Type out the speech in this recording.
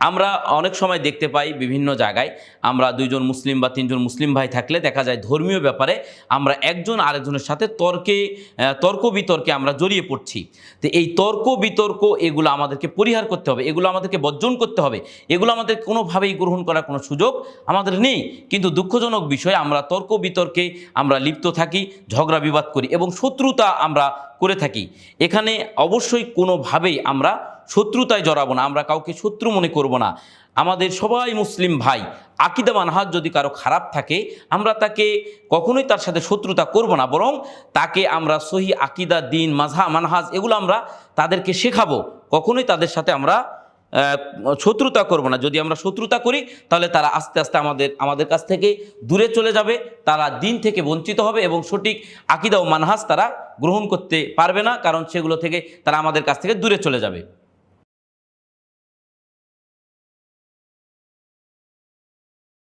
আমরা অনেক সময় দেখতে পাই বিভিন্ন জায়গায় আমরা দুইজন মুসলিম বা তিনজন মুসলিম ভাই থাকলে দেখা যায় ধর্মীয় ব্যাপারে আমরা একজন আরেকজনের সাথে তর্ক বিতর্কে আমরা জড়িয়ে পড়ছি। তো এই তর্ক বিতর্ক এগুলো আমাদেরকে পরিহার করতে হবে, এগুলো আমাদেরকে বর্জন করতে হবে, এগুলো আমাদের কোনোভাবেই গ্রহণ করার কোনো সুযোগ আমাদের নেই। কিন্তু দুঃখজনক বিষয়, আমরা তর্ক বিতর্কে আমরা লিপ্ত থাকি, ঝগড়া বিবাদ করি এবং শত্রুতা আমরা করে থাকি। এখানে অবশ্যই কোনোভাবেই আমরা শত্রুতায় জড়াবো না, আমরা কাউকে শত্রু মনে করব না। আমাদের সবাই মুসলিম ভাই, আকীদা মানহাজ যদি কারো খারাপ থাকে আমরা তাকে কখনোই তার সাথে শত্রুতা করব না, বরং তাকে আমরা সহি আকীদা, দিন, মানহাজ এগুলো আমরা তাদেরকে শেখাবো। কখনোই তাদের সাথে আমরা শত্রুতা করব না। যদি আমরা শত্রুতা করি তাহলে তারা আস্তে আস্তে আমাদের কাছ থেকে দূরে চলে যাবে, তারা দিন থেকে বঞ্চিত হবে এবং সঠিক আকীদা ও মানহাজ তারা গ্রহণ করতে পারবে না, কারণ সেগুলো থেকে তারা আমাদের কাছ থেকে দূরে চলে যাবে।